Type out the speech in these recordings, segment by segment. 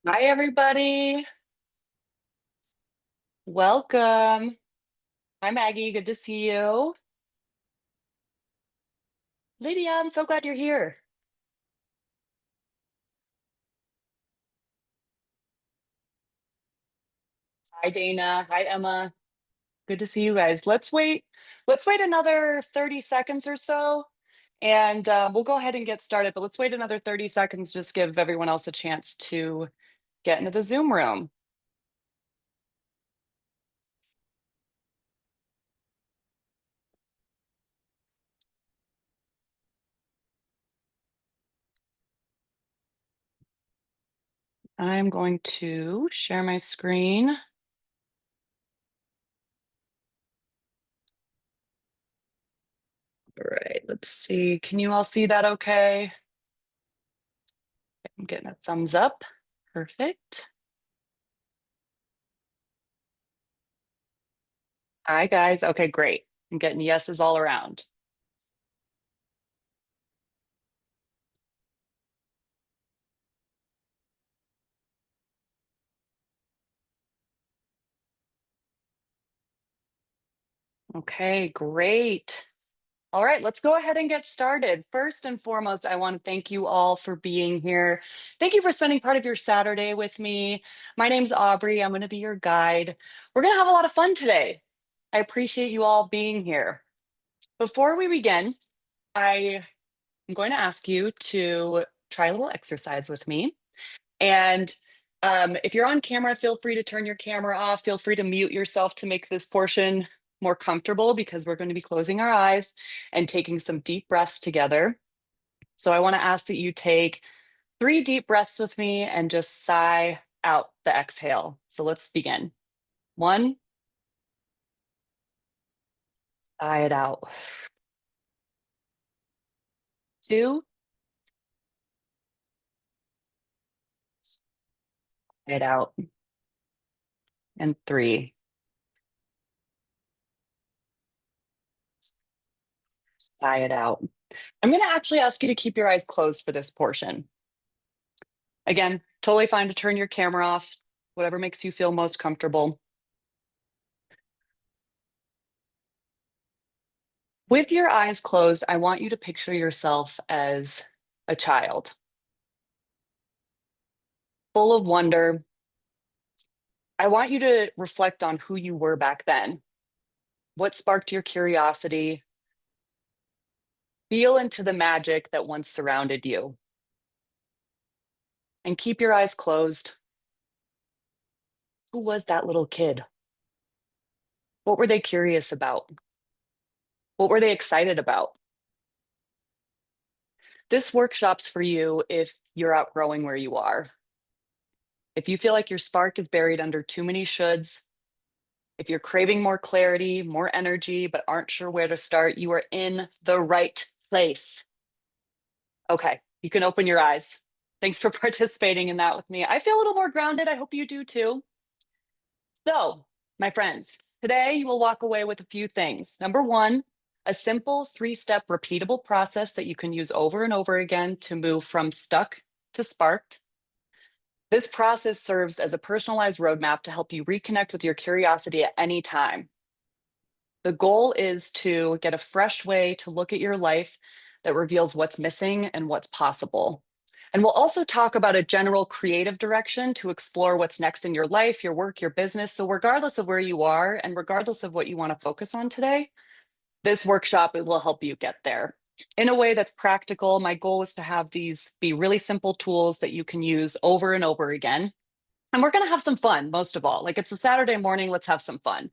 Hi, everybody. Welcome. Hi, Maggie. Good to see you. Lydia, I'm so glad you're here. Hi, Dana. Hi, Emma. Good to see you guys. Let's wait another 30 seconds or so, and we'll go ahead and get started. But let's wait another 30 seconds, just give everyone else a chance to get into the Zoom room. I'm going to share my screen. All right, let's see. Can you all see that okay? I'm getting a thumbs up. Perfect. Hi, guys. Okay, great. I'm getting yeses all around. Okay, great. All right, let's go ahead and get started. First and foremost, I want to thank you all for being here. Thank you for spending part of your Saturday with me. My name's Aubrey. I'm going to be your guide. We're going to have a lot of fun today. I appreciate you all being here. Before we begin, I am going to ask you to try a little exercise with me. And if you're on camera, feel free to turn your camera off. Feel free to mute yourself to make this portion more comfortable because we're going to be closing our eyes and taking some deep breaths together. So I want to ask that you take 3 deep breaths with me and just sigh out the exhale. So let's begin. 1, sigh it out. 2, sigh it out. And 3, sigh it out. I'm going to actually ask you to keep your eyes closed for this portion. Again, totally fine to turn your camera off, whatever makes you feel most comfortable. With your eyes closed, I want you to picture yourself as a child, full of wonder. I want you to reflect on who you were back then. What sparked your curiosity? Feel into the magic that once surrounded you. And keep your eyes closed. Who was that little kid? What were they curious about? What were they excited about? This workshop's for you if you're outgrowing where you are. If you feel like your spark is buried under too many shoulds, if you're craving more clarity, more energy, but aren't sure where to start, you are in the right place. Okay, you can open your eyes. Thanks for participating in that with me. I feel a little more grounded. I hope you do too. So, my friends, today you will walk away with a few things. Number one, a simple 3-step repeatable process that you can use over and over again to move from stuck to sparked. This process serves as a personalized roadmap to help you reconnect with your curiosity at any time. The goal is to get a fresh way to look at your life that reveals what's missing and what's possible. And we'll also talk about a general creative direction to explore what's next in your life, your work, your business. So, regardless of where you are and regardless of what you want to focus on today, this workshop it will help you get there in a way that's practical. My goal is to have these be really simple tools that you can use over and over again. And we're going to have some fun, most of all. Like it's a Saturday morning, let's have some fun.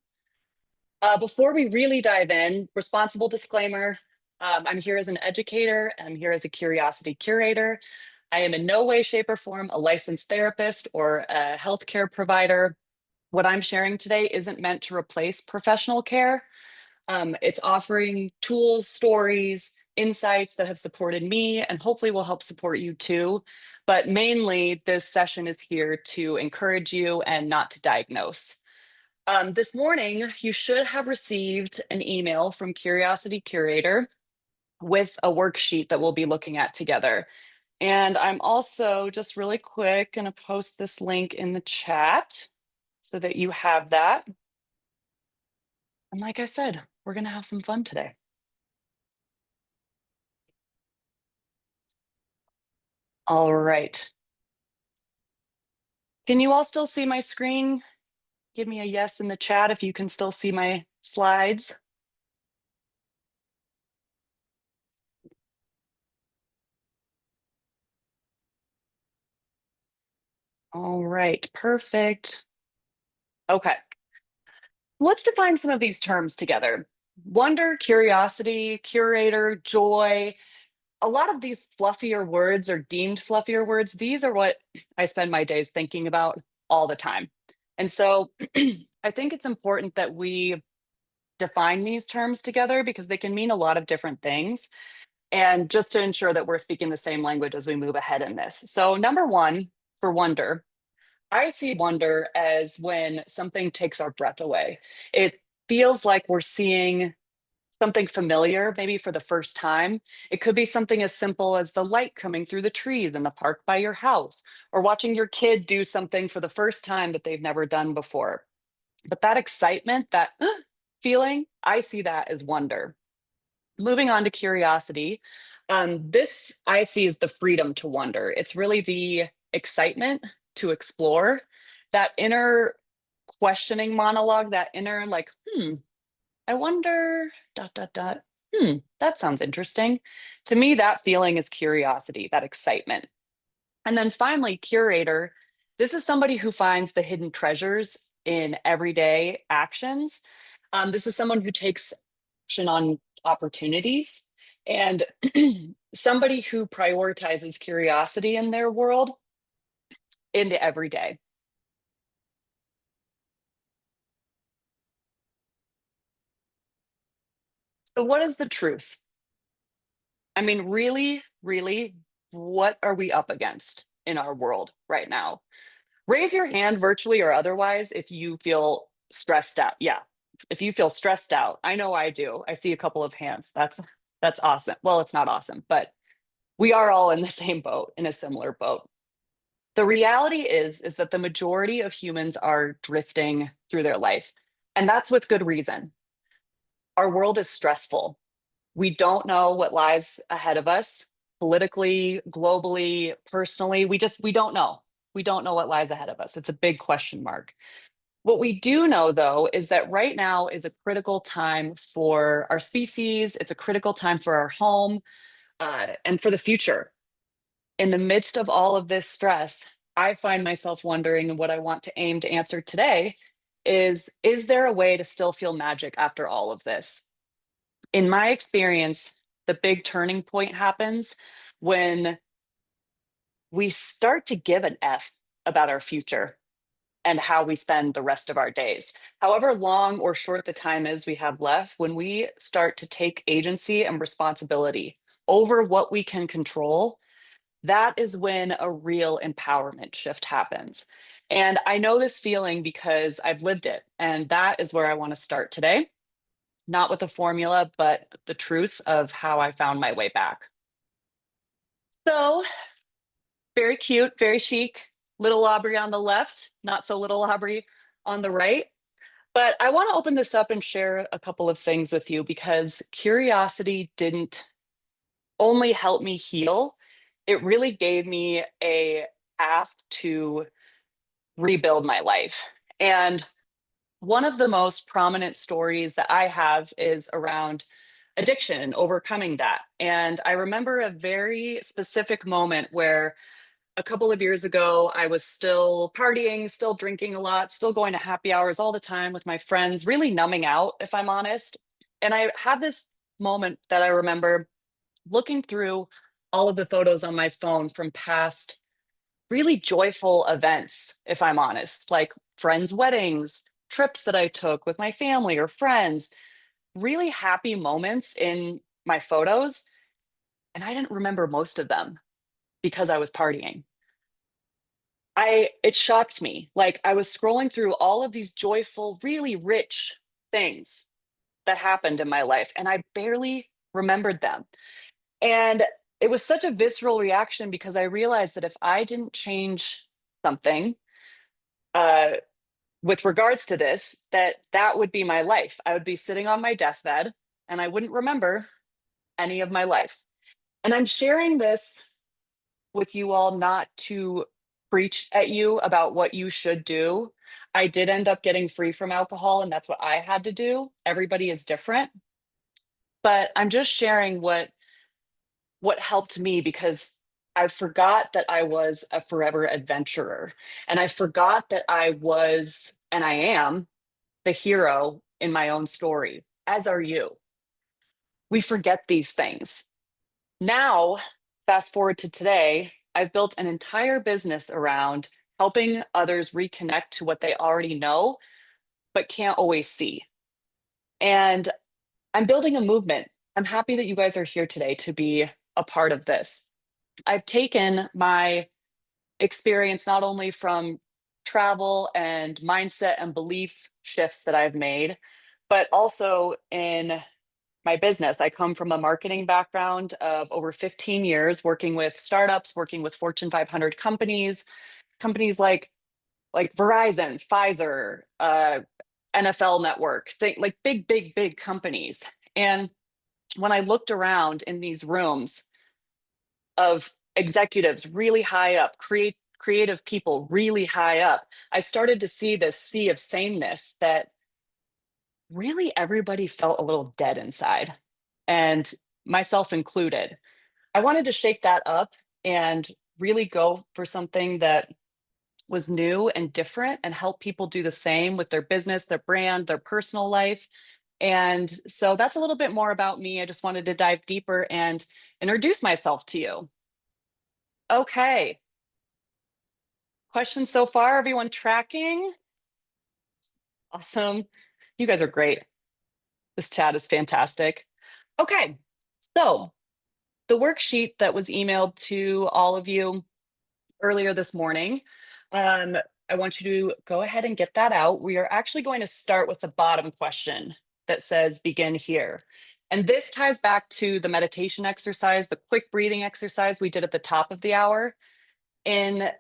Before we really dive in, responsible disclaimer, I'm here as an educator, and I'm here as a curiosity curator. I am in no way, shape, or form a licensed therapist or a healthcare provider. What I'm sharing today isn't meant to replace professional care. It's offering tools, stories, insights that have supported me and hopefully will help support you too. But mainly, this session is here to encourage you and not to diagnose. This morning, you should have received an email from Curiosity Curator with a worksheet that we'll be looking at together. And I'm also just really quick going to post this link in the chat so that you have that. And like I said, we're going to have some fun today. All right. Can you all still see my screen? Give me a yes in the chat if you can still see my slides. All right, perfect. Okay, let's define some of these terms together. Wonder, curiosity, curator, joy. A lot of these fluffier words or deemed fluffier words, these are what I spend my days thinking about all the time. And so I think it's important that we define these terms together because they can mean a lot of different things. And just to ensure that we're speaking the same language as we move ahead in this. So, number one, for wonder, I see wonder as when something takes our breath away. It feels like we're seeing something familiar, maybe for the first time. It could be something as simple as the light coming through the trees in the park by your house, or watching your kid do something for the first time that they've never done before. But that excitement, that feeling, I see that as wonder. Moving on to curiosity, this I see as the freedom to wonder. It's really the excitement to explore, that inner questioning monologue, that inner, like, I wonder, dot, dot, dot. That sounds interesting. To me, that feeling is curiosity, that excitement. And then finally, curator. This is somebody who finds the hidden treasures in everyday actions. This is someone who takes action on opportunities and somebody who prioritizes curiosity in their world in the everyday. So, what is the truth? I mean, really, really, what are we up against in our world right now? Raise your hand virtually or otherwise if you feel stressed out. Yeah. If you feel stressed out, I know I do. I see a couple of hands. That's awesome. Well, it's not awesome, but we are all in the same boat, in a similar boat. The reality is that the majority of humans are drifting through their life, and that's with good reason. Our world is stressful. We don't know what lies ahead of us politically, globally, personally. We don't know. We don't know what lies ahead of us. It's a big question mark. What we do know, though, is that right now is a critical time for our species. It's a critical time for our home and for the future. In the midst of all of this stress, I find myself wondering, and what I want to aim to answer today is there a way to still feel magic after all of this? In my experience, the big turning point happens when we start to give an F about our future and how we spend the rest of our days. However long or short the time is we have left, when we start to take agency and responsibility over what we can control, that is when a real empowerment shift happens. And I know this feeling because I've lived it. And that is where I want to start today, not with a formula, but the truth of how I found my way back. So, very cute, very chic. Little Aubrey on the left, not so little Aubrey on the right. But I want to open this up and share a couple of things with you because curiosity didn't only help me heal, it really gave me a path to rebuild my life. And one of the most prominent stories that I have is around addiction and overcoming that. And I remember a very specific moment where a couple of years ago, I was still partying, still drinking a lot, still going to happy hours all the time with my friends, really numbing out, if I'm honest. And I had this moment that I remember looking through all of the photos on my phone from past really joyful events, if I'm honest, like friends' weddings, trips that I took with my family or friends, really happy moments in my photos. And I didn't remember most of them because I was partying. It shocked me. Like I was scrolling through all of these joyful, really rich things that happened in my life, and I barely remembered them. And it was such a visceral reaction because I realized that if I didn't change something, uh, with regards to this, that would be my life. I would be sitting on my deathbed and I wouldn't remember any of my life. And I'm sharing this with you all not to preach at you about what you should do. I did end up getting free from alcohol, and that's what I had to do. Everybody is different, but I'm just sharing what helped me because I forgot that I was a forever adventurer, and I forgot that I was and I am the hero in my own story, as are you. We forget these things. Now, fast forward to today, I've built an entire business around helping others reconnect to what they already know, but can't always see. And I'm building a movement. I'm happy that you guys are here today to be a part of this. I've taken my experience not only from travel and mindset and belief shifts that I've made, but also in my business. I come from a marketing background of over 15 years working with startups, working with Fortune 500 companies, companies like Verizon, Pfizer, NFL Network, like big companies. And when I looked around in these rooms of executives really high up, creative people really high up, I started to see this sea of sameness that really everybody felt a little dead inside, and myself included. I wanted to shake that up and really go for something that was new and different and help people do the same with their business, their brand, their personal life. And so that's a little bit more about me. I just wanted to dive deeper and introduce myself to you. Okay. Questions so far? Everyone tracking? Awesome. You guys are great. This chat is fantastic. Okay. So the worksheet that was emailed to all of you earlier this morning, um, I want you to go ahead and get that out. We are actually going to start with the bottom question that says begin here. And this ties back to the meditation exercise, the quick breathing exercise we did at the top of the hour. And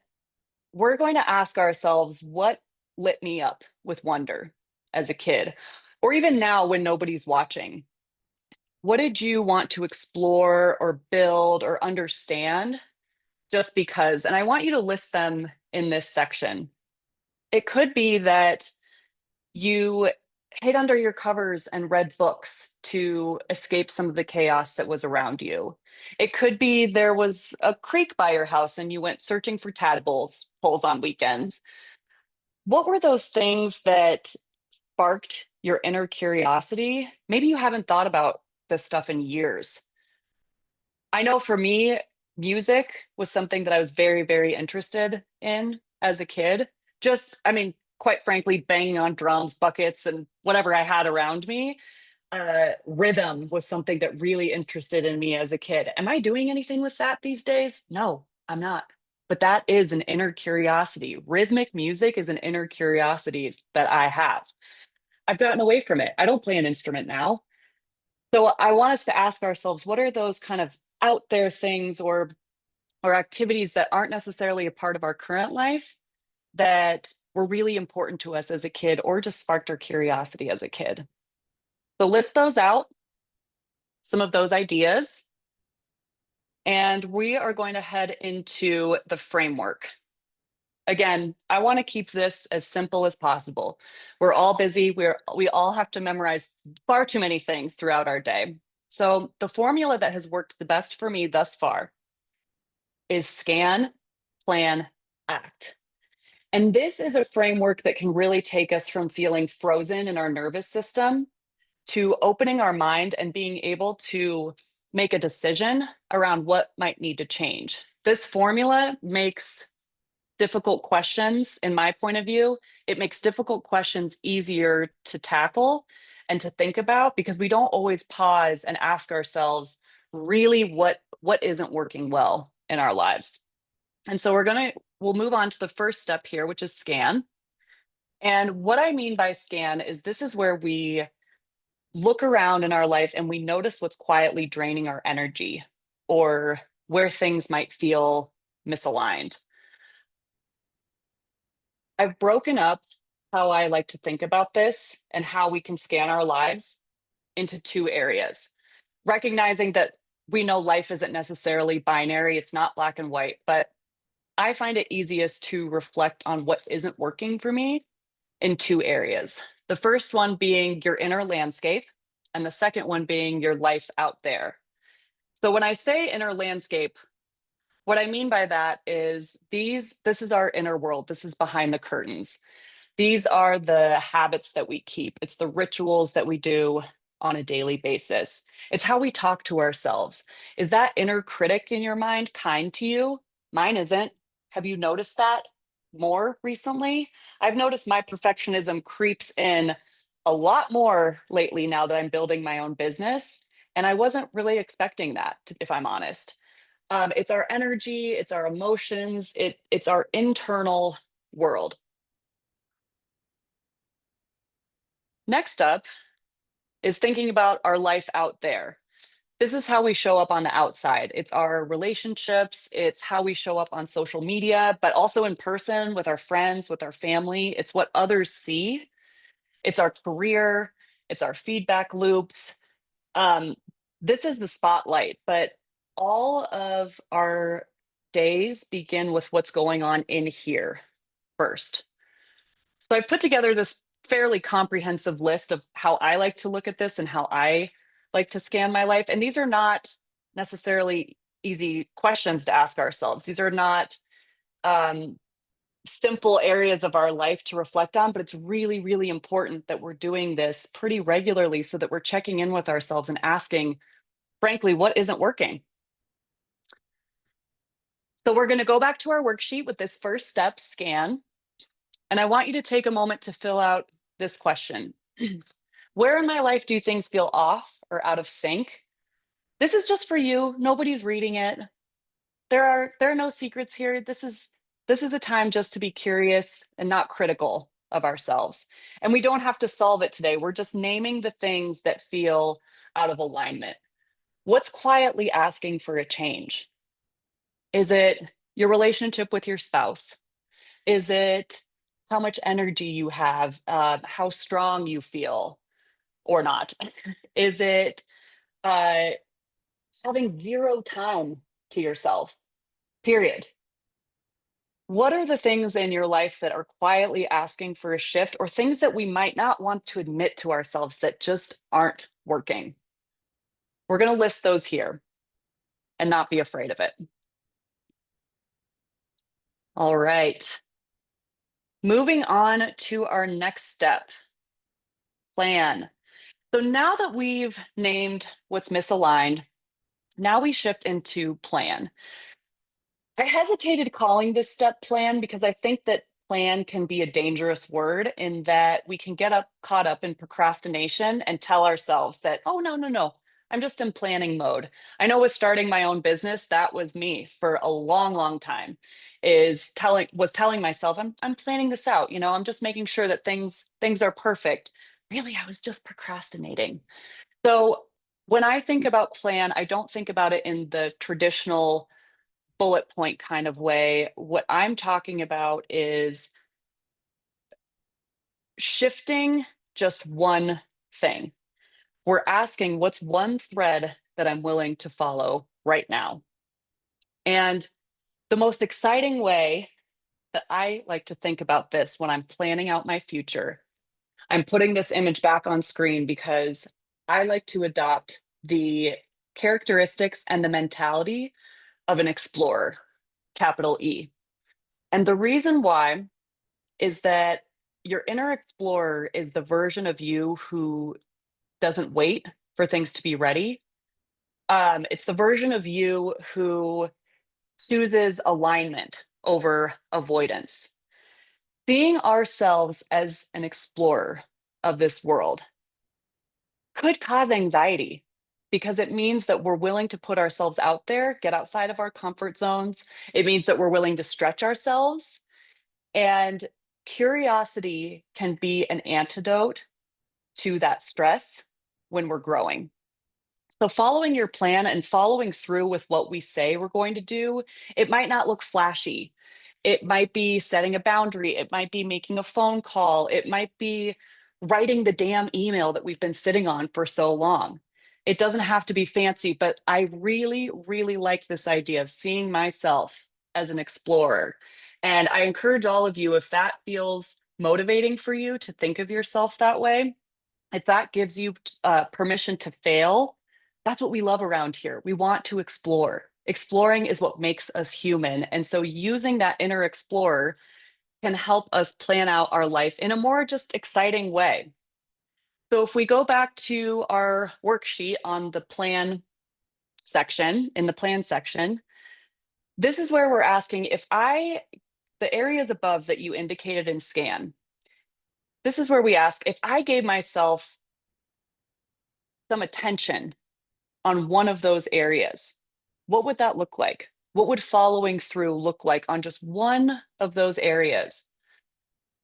we're going to ask ourselves what lit me up with wonder as a kid, or even now when nobody's watching. What did you want to explore or build or understand just because? And I want you to list them in this section. It could be that you hid under your covers and read books to escape some of the chaos that was around you. It could be there was a creek by your house and you went searching for tadpoles poles on weekends. What were those things that sparked your inner curiosity? Maybe you haven't thought about this stuff in years. I know for me, music was something that I was very interested in as a kid. Just, I mean, quite frankly, banging on drums, buckets, and whatever I had around me. Rhythm was something that really interested in me as a kid. Am I doing anything with that these days? No, I'm not. But that is an inner curiosity. Rhythmic music is an inner curiosity that I have. I've gotten away from it. I don't play an instrument now. So I want us to ask ourselves, what are those kind of out there things or activities that aren't necessarily a part of our current life that were really important to us as a kid or just sparked our curiosity as a kid? So list those out, some of those ideas, and we are going to head into the framework. Again, I want to keep this as simple as possible. We're all busy. We all have to memorize far too many things throughout our day. So the formula that has worked the best for me thus far is scan, plan, act. And this is a framework that can really take us from feeling frozen in our nervous system to opening our mind and being able to make a decision around what might need to change. This formula makes difficult questions, in my point of view, it makes difficult questions easier to tackle and to think about because we don't always pause and ask ourselves really what isn't working well in our lives. And so we'll move on to the first step here, which is scan. And what I mean by scan is this is where we look around in our life and we notice what's quietly draining our energy or where things might feel misaligned. I've broken up how I like to think about this and how we can scan our lives into two areas, recognizing that we know life isn't necessarily binary, it's not black and white, but I find it easiest to reflect on what isn't working for me in two areas. The first one being your inner landscape, and the second one being your life out there. So when I say inner landscape, what I mean by that is this is our inner world. This is behind the curtains. These are the habits that we keep. It's the rituals that we do on a daily basis. It's how we talk to ourselves. Is that inner critic in your mind kind to you? Mine isn't. Have you noticed that more recently? I've noticed my perfectionism creeps in a lot more lately now that I'm building my own business. And I wasn't really expecting that, if I'm honest. It's our energy, it's our emotions, it's our internal world. Next up is thinking about our life out there. This is how we show up on the outside. It's our relationships, it's how we show up on social media, but also in person with our friends, with our family. It's what others see, it's our career, it's our feedback loops. Um, this is the spotlight, but all of our days begin with what's going on in here first. So I put together this fairly comprehensive list of how I like to look at this and how I like to scan my life. And these are not necessarily easy questions to ask ourselves. These are not um, simple areas of our life to reflect on, but it's really, really important that we're doing this pretty regularly so that we're checking in with ourselves and asking, frankly, what isn't working? So we're going to go back to our worksheet with this first step scan. And I want you to take a moment to fill out this question. Where in my life do things feel off or out of sync? This is just for you. Nobody's reading it. There are no secrets here. This is a time just to be curious and not critical of ourselves. And we don't have to solve it today. We're just naming the things that feel out of alignment. What's quietly asking for a change? Is it your relationship with your spouse? Is it how much energy you have, how strong you feel or not? Is it uh, having zero time to yourself? Period. What are the things in your life that are quietly asking for a shift, or things that we might not want to admit to ourselves that just aren't working? We're going to list those here and not be afraid of it. All right. Moving on to our next step, plan. So now that we've named what's misaligned, now we shift into plan. I hesitated calling this step plan because I think that plan can be a dangerous word in that we can get caught up in procrastination and tell ourselves that, oh, no, no, no, I'm just in planning mode. I know with starting my own business, that was me for a long, long time, was telling myself, I'm planning this out, I'm just making sure that things are perfect. Really, I was just procrastinating. So when I think about plan, I don't think about it in the traditional bullet point kind of way. What I'm talking about is shifting just one thing. We're asking, what's one thread that I'm willing to follow right now? And the most exciting way that I like to think about this when I'm planning out my future, I'm putting this image back on screen because I like to adopt the characteristics and the mentality of an explorer, capital E. And the reason why is that your inner explorer is the version of you who doesn't wait for things to be ready. It's the version of you who chooses alignment over avoidance. Seeing ourselves as an explorer of this world could cause anxiety because it means that we're willing to put ourselves out there, get outside of our comfort zones. It means that we're willing to stretch ourselves. And curiosity can be an antidote to that stress when we're growing. So, following your plan and following through with what we say we're going to do, it might not look flashy. It might be setting a boundary. It might be making a phone call. It might be writing the damn email that we've been sitting on for so long. It doesn't have to be fancy, but I really, really like this idea of seeing myself as an explorer. And I encourage all of you, if that feels motivating for you to think of yourself that way, if that gives you permission to fail, that's what we love around here. We want to explore. Exploring is what makes us human. And so using that inner explorer can help us plan out our life in a more just exciting way. So if we go back to our worksheet on the plan section, in the plan section, this is where we're asking the areas above that you indicated in scan, this is where we ask if I gave myself some attention on one of those areas, what would that look like? What would following through look like on just one of those areas?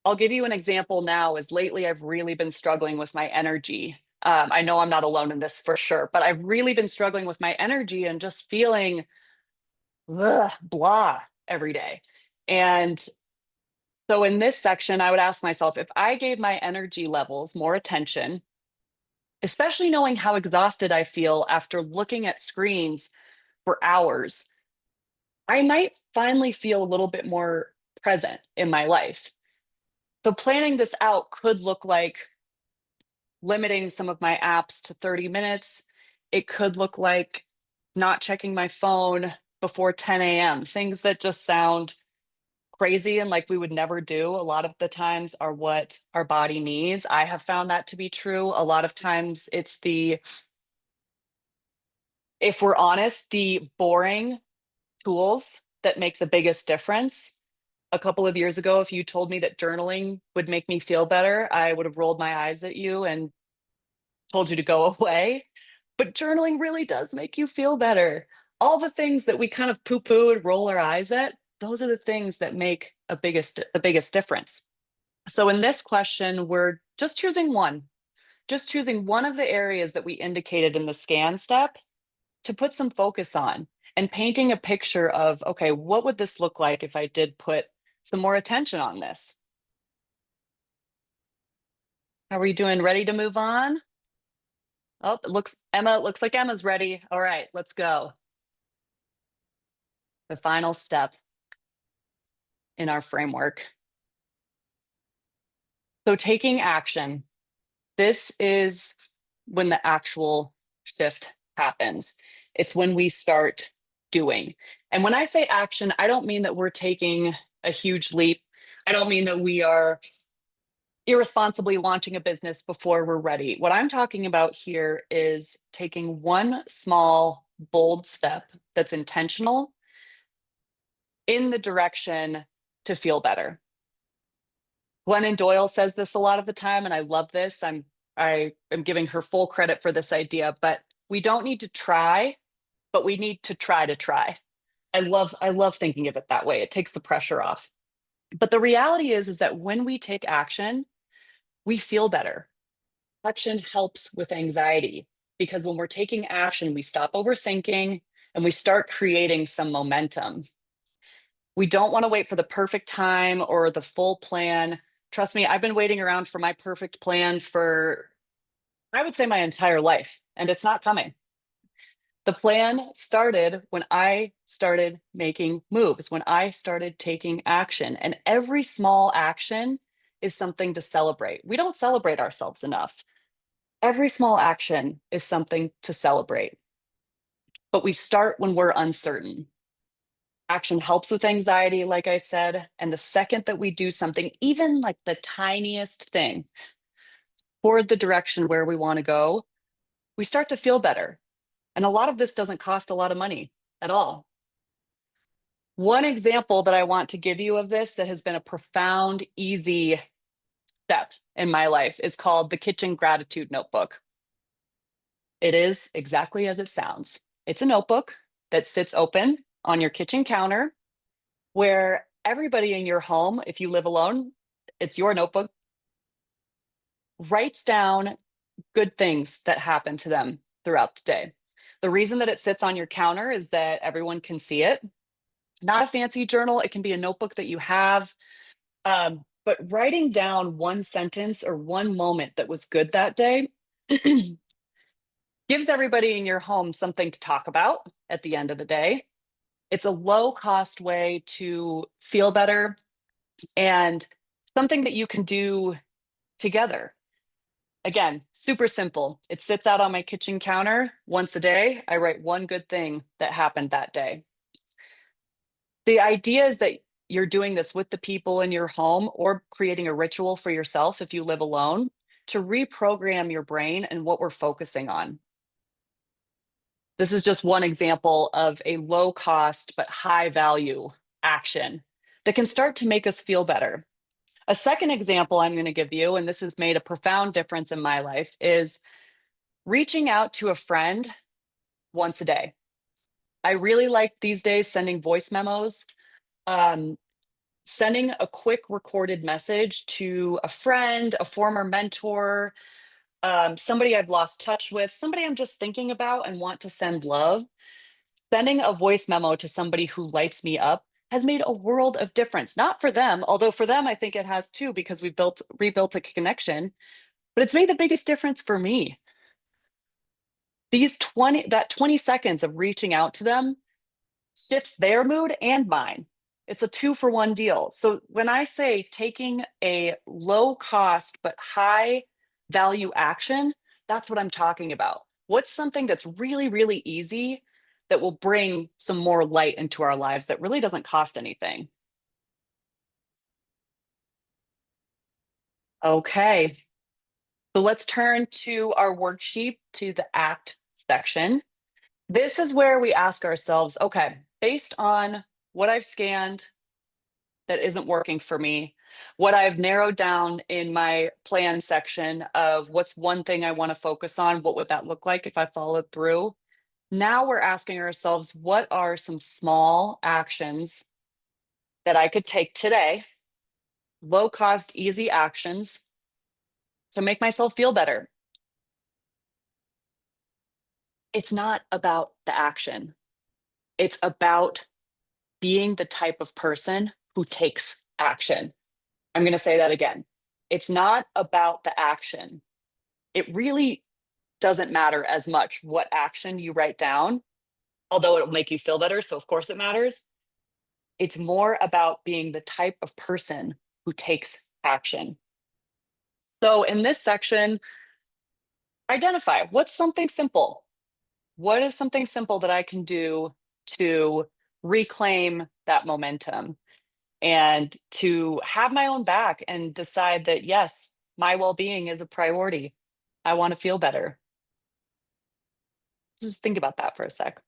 I'll give you an example now, as lately I've really been struggling with my energy. I know I'm not alone in this for sure, but I've really been struggling with my energy and just feeling blah every day. And so in this section, I would ask myself if I gave my energy levels more attention, especially knowing how exhausted I feel after looking at screens for hours, I might finally feel a little bit more present in my life. So, planning this out could look like limiting some of my apps to 30 minutes. It could look like not checking my phone before 10 a.m. Things that just sound crazy and like we would never do, a lot of the times are what our body needs. I have found that to be true. A lot of times it's if we're honest, the boring tools that make the biggest difference. A couple of years ago, if you told me that journaling would make me feel better, I would have rolled my eyes at you and told you to go away. But journaling really does make you feel better. All the things that we kind of poo-poo and roll our eyes at, those are the things that make the biggest difference. So in this question, we're just choosing one of the areas that we indicated in the scan step to put some focus on and painting a picture of, okay, what would this look like if I did put some more attention on this? How are we doing? Ready to move on? Oh, it looks like Emma's ready. All right, let's go. The final step in our framework. So taking action. This is when the actual shift happens. It's when we start doing. And when I say action, I don't mean that we're taking a huge leap. I don't mean that we are irresponsibly launching a business before we're ready. What I'm talking about here is taking one small, bold step that's intentional in the direction to feel better. Glennon Doyle says this a lot of the time, and I love this. I am giving her full credit for this idea, but we don't need to try, but we need to try to try. I love thinking of it that way. It takes the pressure off. But the reality is that when we take action, we feel better. Action helps with anxiety because when we're taking action, we stop overthinking and we start creating some momentum. We don't want to wait for the perfect time or the full plan. Trust me, I've been waiting around for my perfect plan for, I would say, my entire life, and it's not coming. The plan started when I started making moves, when I started taking action, and every small action is something to celebrate. We don't celebrate ourselves enough. Every small action is something to celebrate, but we start when we're uncertain. Action helps with anxiety, like I said. And the second that we do something, even like the tiniest thing, toward the direction where we want to go, we start to feel better. And a lot of this doesn't cost a lot of money at all. One example that I want to give you of this that has been a profound, easy step in my life is called the Kitchen Gratitude Notebook. It is exactly as it sounds. It's a notebook that sits open on your kitchen counter where everybody in your home, if you live alone, it's your notebook, writes down good things that happen to them throughout the day. The reason that it sits on your counter is that everyone can see it. Not a fancy journal, it can be a notebook that you have. But writing down one sentence or one moment that was good that day gives everybody in your home something to talk about at the end of the day. It's a low cost way to feel better and something that you can do together. Again, super simple. It sits out on my kitchen counter once a day. I write one good thing that happened that day. The idea is that you're doing this with the people in your home or creating a ritual for yourself if you live alone to reprogram your brain and what we're focusing on. This is just one example of a low cost but high value action that can start to make us feel better. A second example I'm going to give you, and this has made a profound difference in my life, is reaching out to a friend once a day. I really like these days sending voice memos, um, sending a quick recorded message to a friend, a former mentor, somebody I've lost touch with, somebody I'm just thinking about and want to send love. Sending a voice memo to somebody who lights me up has made a world of difference. Not for them, although for them I think it has too, because we rebuilt a connection, but it's made the biggest difference for me. That 20 seconds of reaching out to them shifts their mood and mine. It's a 2-for-1 deal. So when I say taking a low cost but high value action, that's what I'm talking about. What's something that's really, really easy that will bring some more light into our lives that really doesn't cost anything? Okay, so let's turn to our worksheet to the act section. This is where we ask ourselves, okay, based on what I've scanned that isn't working for me, what I've narrowed down in my plan section of what's one thing I want to focus on, what would that look like if I followed through? Now we're asking ourselves, what are some small actions that I could take today, low cost, easy actions to make myself feel better? It's not about the action, it's about being the type of person who takes action. I'm going to say that again. It's not about the action. It really doesn't matter as much what action you write down, although it'll make you feel better. So, of course, it matters. It's more about being the type of person who takes action. So, in this section, identify what's something simple. What is something simple that I can do to reclaim that momentum and to have my own back and decide that, yes, my well being is a priority. I want to feel better. Just think about that for a sec.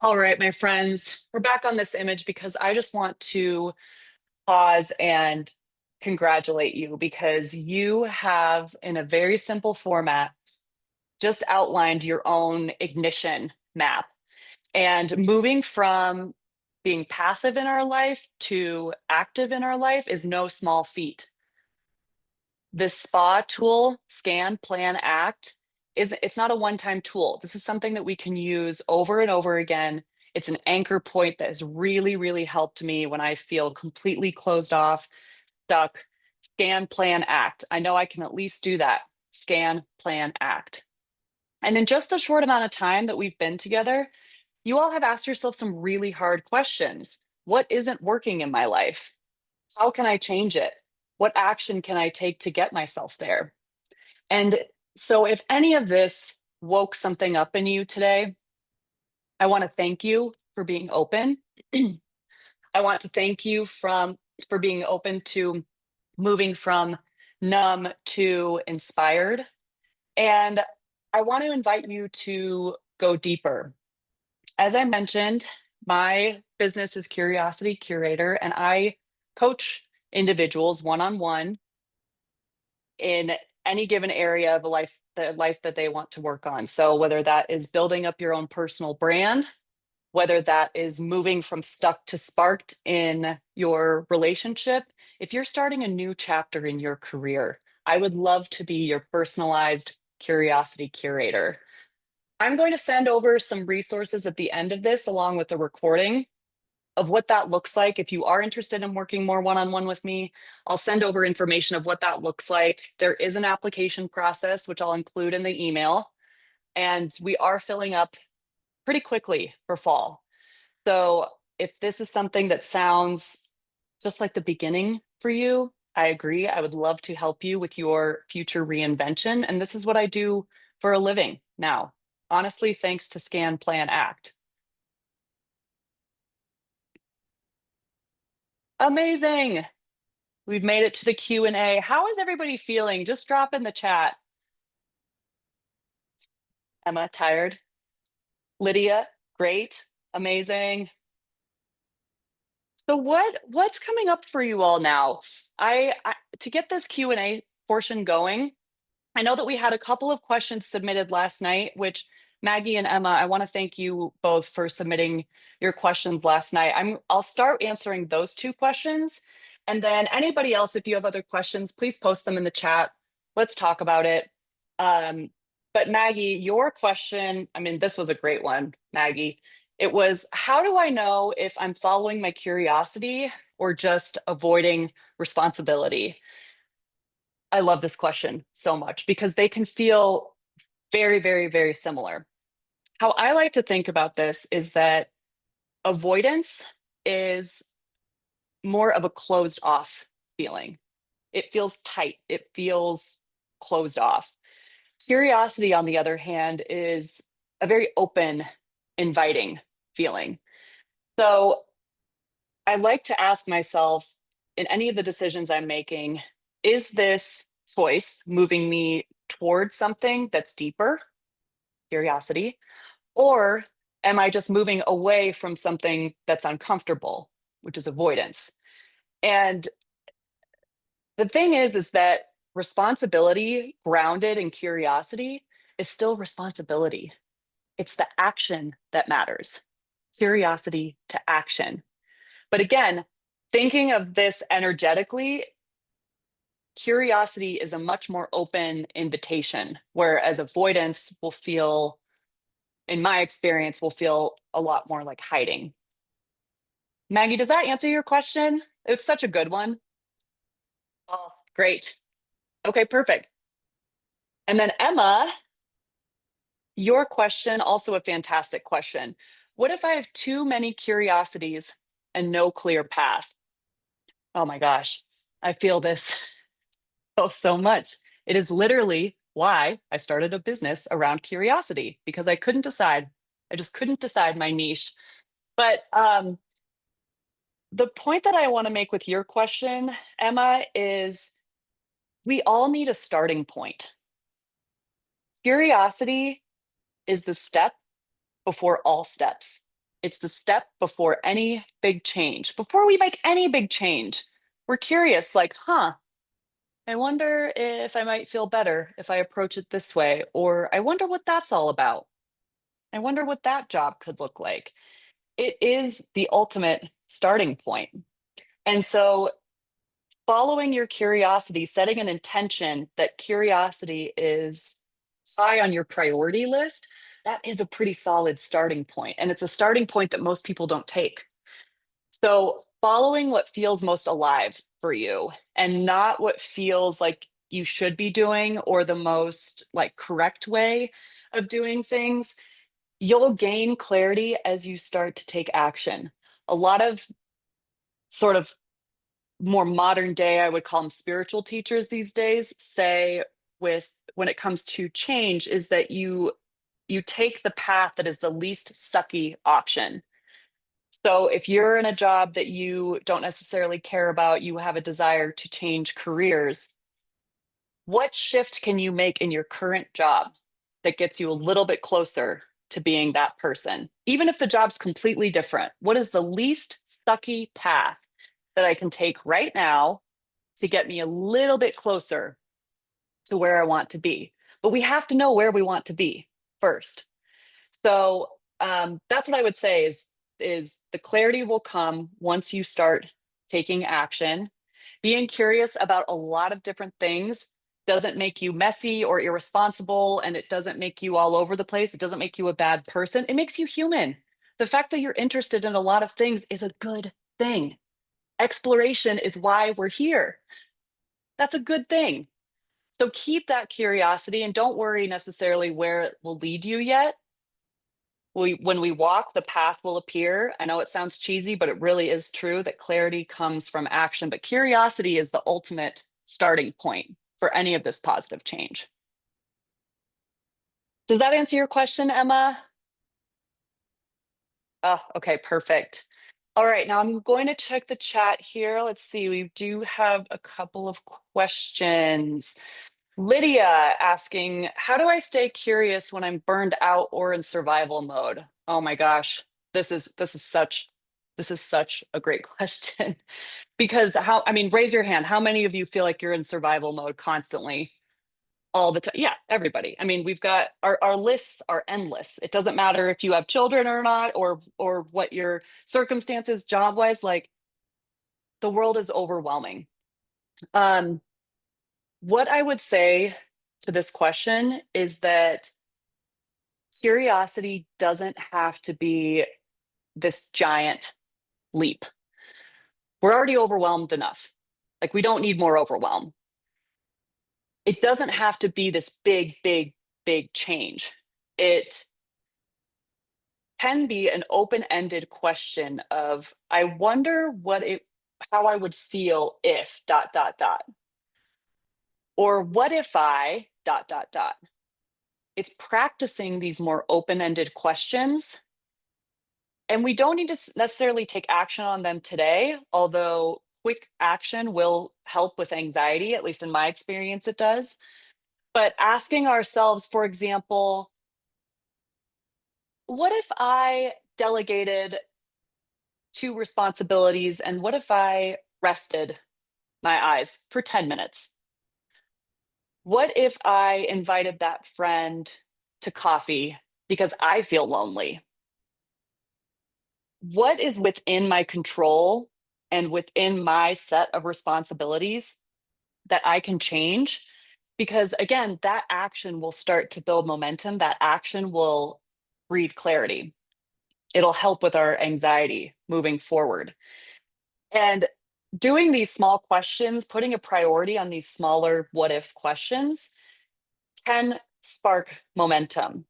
All right, my friends, we're back on this image because I just want to pause and congratulate you because you have, in a very simple format, just outlined your own ignition map. And moving from being passive in our life to active in our life is no small feat. This SPA tool, scan, plan, act, it's not a one-time tool. This is something that we can use over and over again. It's an anchor point that has really, really helped me when I feel completely closed off, stuck. Scan, plan, act. I know I can at least do that. Scan, plan, act. And in just the short amount of time that we've been together, you all have asked yourself some really hard questions. What isn't working in my life? How can I change it? What action can I take to get myself there? And so, if any of this woke something up in you today, I want to thank you for being open. I want to thank you for being open to moving from numb to inspired. And I want to invite you to go deeper. As I mentioned, my business is Curiosity Curator, and I coach individuals one on one in any given area of the life that they want to work on. So whether that is building up your own personal brand, whether that is moving from stuck to sparked in your relationship, if you're starting a new chapter in your career, I would love to be your personalized curiosity curator. I'm going to send over some resources at the end of this, along with the recording of what that looks like. If you are interested in working more one-on-one with me, I'll send over information of what that looks like. There is an application process, which I'll include in the email, and we are filling up pretty quickly for fall. So if this is something that sounds just like the beginning for you, I agree. I would love to help you with your future reinvention. And this is what I do for a living now. Honestly, thanks to Scan, Plan, Act. Amazing. We've made it to the Q&A. How is everybody feeling? Just drop in the chat. Emma, tired? Lydia, great. Amazing. So what's coming up for you all now? I to get this Q&A portion going, I know that we had a couple of questions submitted last night, which Maggie and Emma, I want to thank you both for submitting your questions last night. I'll start answering those two questions. And then anybody else, if you have other questions, please post them in the chat. Let's talk about it. Um, but Maggie, your question, I mean, this was a great one, Maggie. It was, how do I know if I'm following my curiosity or just avoiding responsibility? I love this question so much because they can feel very, very, very similar. How I like to think about this is that avoidance is more of a closed off feeling. It feels tight, it feels closed off. Curiosity, on the other hand, is a very open, inviting feeling. So I like to ask myself in any of the decisions I'm making, is this choice moving me towards something that's deeper, curiosity, or am I just moving away from something that's uncomfortable, which is avoidance? And the thing is that responsibility grounded in curiosity is still responsibility. It's the action that matters. Curiosity to action. But again, thinking of this energetically, curiosity is a much more open invitation, whereas avoidance will feel, in my experience, will feel a lot more like hiding. Maggie, does that answer your question? It's such a good one. Oh, great. Okay, perfect. And then Emma, your question, also a fantastic question. What if I have too many curiosities and no clear path? Oh my gosh, I feel this so much. It is literally why I started a business around curiosity because I couldn't decide. I just couldn't decide my niche. But the point that I want to make with your question, Emma, is we all need a starting point. Curiosity is the step before all steps. It's the step before any big change. Before we make any big change, we're curious, like, I wonder if I might feel better if I approach it this way, or I wonder what that's all about. I wonder what that job could look like. It is the ultimate starting point. And so, following your curiosity, setting an intention that curiosity is high on your priority list, that is a pretty solid starting point. And it's a starting point that most people don't take. So, following what feels most alive for you and not what feels like you should be doing or the most like correct way of doing things, you'll gain clarity as you start to take action. A lot of sort of more modern day, I would call them spiritual teachers these days, say with when it comes to change is that you take the path that is the least sucky option. So if you're in a job that you don't necessarily care about, you have a desire to change careers, what shift can you make in your current job that gets you a little bit closer to being that person? Even if the job's completely different, what is the least sucky path that I can take right now to get me a little bit closer to where I want to be? But we have to know where we want to be first. So that's what I would say is the clarity will come once you start taking action, being curious about a lot of different things. doesn't make you messy or irresponsible, and it doesn't make you all over the place. It doesn't make you a bad person. It makes you human. The fact that you're interested in a lot of things is a good thing. Exploration is why we're here. That's a good thing. So keep that curiosity and don't worry necessarily where it will lead you yet. When we walk, the path will appear. I know it sounds cheesy, but it really is true that clarity comes from action. But curiosity is the ultimate starting point for any of this positive change. Does that answer your question, Emma? Oh, okay, perfect. All right, now I'm going to check the chat here. Let's see, we do have a couple of questions. Lydia asking, how do I stay curious when I'm burned out or in survival mode? Oh my gosh, this is such a great question. Because I mean, raise your hand. How many of you feel like you're in survival mode constantly? All the time? Yeah, everybody. I mean, we've got our lists are endless. It doesn't matter if you have children or not, or what your circumstances job wise, like the world is overwhelming. Um, what I would say to this question is that curiosity doesn't have to be this giant leap. We're already overwhelmed enough. Like, we don't need more overwhelm. It doesn't have to be this big, big, big change. It can be an open-ended question of, I wonder how I would feel if dot, dot, dot. Or what if I dot, dot, dot. It's practicing these more open-ended questions. And we don't need to necessarily take action on them today, although quick action will help with anxiety, at least in my experience, it does. But asking ourselves, for example, what if I delegated 2 responsibilities and what if I rested my eyes for 10 minutes? What if I invited that friend to coffee because I feel lonely? What is within my control and within my set of responsibilities that I can change? Because again, that action will start to build momentum. That action will breed clarity. It'll help with our anxiety moving forward. And doing these small questions, putting a priority on these smaller what if questions can spark momentum.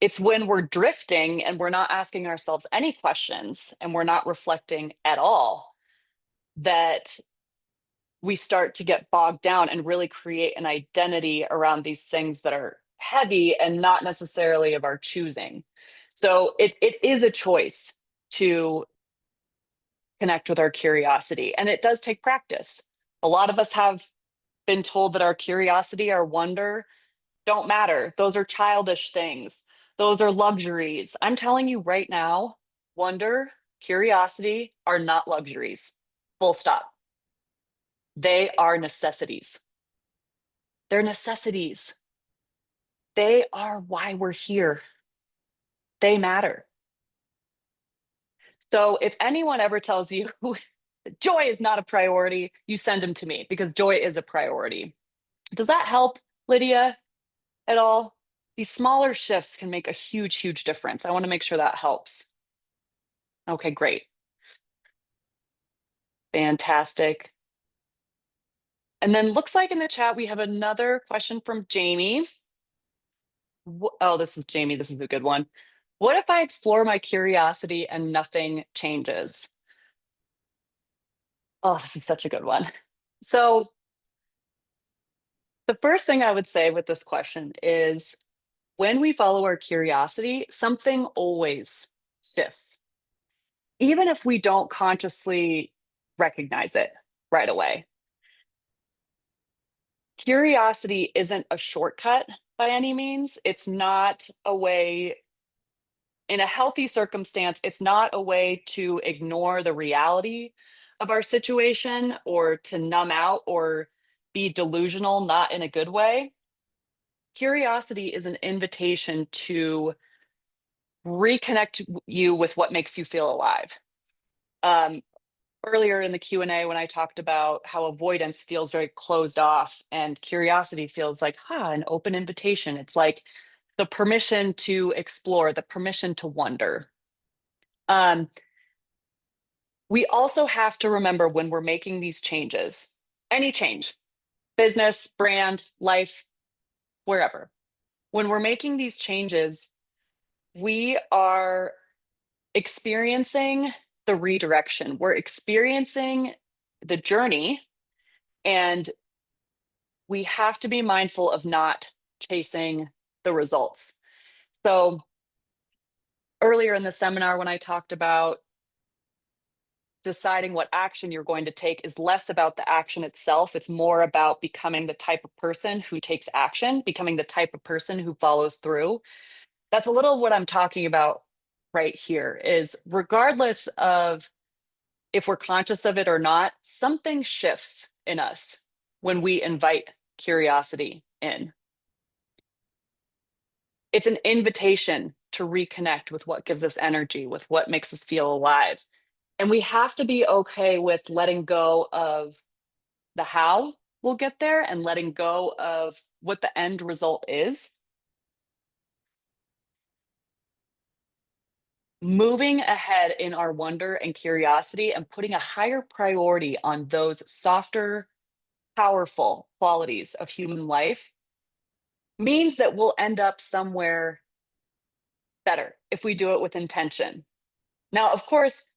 It's when we're drifting and we're not asking ourselves any questions and we're not reflecting at all that we start to get bogged down and really create an identity around these things that are heavy and not necessarily of our choosing. So it is a choice to connect with our curiosity, and it does take practice. A lot of us have been told that our curiosity, our wonder, don't matter. Those are childish things. Those are luxuries. I'm telling you right now, wonder, curiosity are not luxuries. Full stop. They are necessities. They're necessities. They are why we're here. They matter. So if anyone ever tells you that joy is not a priority, you send them to me because joy is a priority. Does that help, Lydia, at all? These smaller shifts can make a huge, huge difference. I want to make sure that helps. Okay, great. Fantastic. And then looks like in the chat, we have another question from Jamie. Oh, this is Jamie. This is a good one. What if I explore my curiosity and nothing changes? Oh, this is such a good one. So the first thing I would say with this question is when we follow our curiosity, something always shifts, even if we don't consciously recognize it right away. Curiosity isn't a shortcut by any means. It's not a way, in a healthy circumstance, it's not a way to ignore the reality of our situation or to numb out or be delusional, not in a good way. Curiosity is an invitation to reconnect you with what makes you feel alive. Um, earlier in the Q&A when I talked about how avoidance feels very closed off and curiosity feels like, an open invitation. It's like the permission to explore, the permission to wonder. Um, we also have to remember when we're making these changes, any change, business, brand, life, wherever, when we're making these changes, we are experiencing the redirection. We're experiencing the journey, and we have to be mindful of not chasing the results. So, earlier in the seminar, when I talked about deciding what action you're going to take, is less about the action itself. It's more about becoming the type of person who takes action, becoming the type of person who follows through. That's a little what I'm talking about right here is regardless of if we're conscious of it or not, something shifts in us when we invite curiosity in. It's an invitation to reconnect with what gives us energy, with what makes us feel alive. And we have to be okay with letting go of the how we'll get there and letting go of what the end result is. Moving ahead in our wonder and curiosity and putting a higher priority on those softer, powerful qualities of human life means that we'll end up somewhere better if we do it with intention. Now, of course,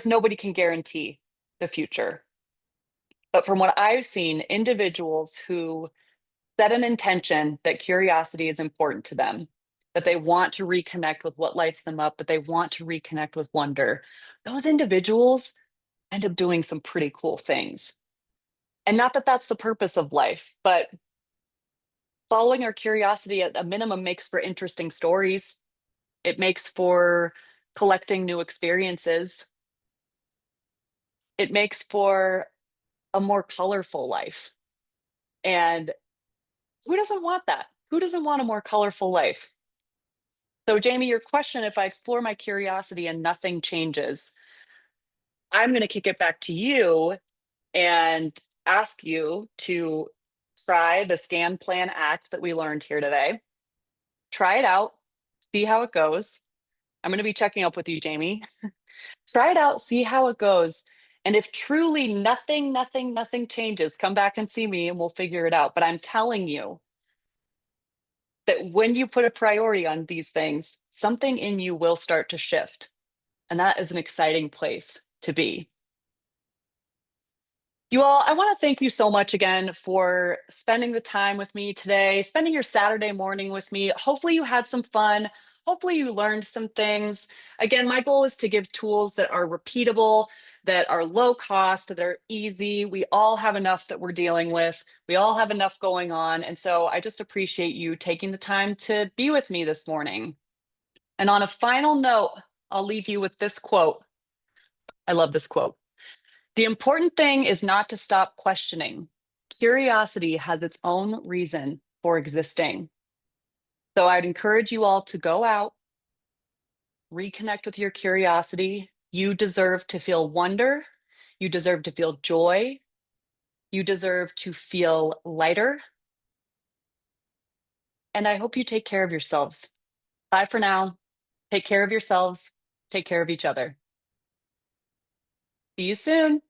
nobody can guarantee the future. But from what I've seen, individuals who set an intention that curiosity is important to them, that they want to reconnect with what lights them up, that they want to reconnect with wonder, those individuals end up doing some pretty cool things. And not that that's the purpose of life, but following our curiosity at a minimum makes for interesting stories. It makes for collecting new experiences. It makes for a more colorful life. And who doesn't want that? Who doesn't want a more colorful life? So, Jamie, your question, if I explore my curiosity and nothing changes, I'm going to kick it back to you and ask you to try the scan, plan, act that we learned here today. Try it out, see how it goes. I'm going to be checking up with you, Jamie. Try it out, see how it goes. And if truly nothing changes, come back and see me and we'll figure it out. But I'm telling you that when you put a priority on these things, something in you will start to shift. And that is an exciting place to be. You all, I want to thank you so much again for spending the time with me today, spending your Saturday morning with me. Hopefully, you had some fun. Hopefully, you learned some things. Again, my goal is to give tools that are repeatable, that are low cost, that are easy. We all have enough that we're dealing with, we all have enough going on. And so I just appreciate you taking the time to be with me this morning. And on a final note, I'll leave you with this quote. I love this quote. The important thing is not to stop questioning. Curiosity has its own reason for existing. So I'd encourage you all to go out, reconnect with your curiosity. You deserve to feel wonder. You deserve to feel joy. You deserve to feel lighter. And I hope you take care of yourselves. Bye for now. Take care of yourselves. Take care of each other. See you soon.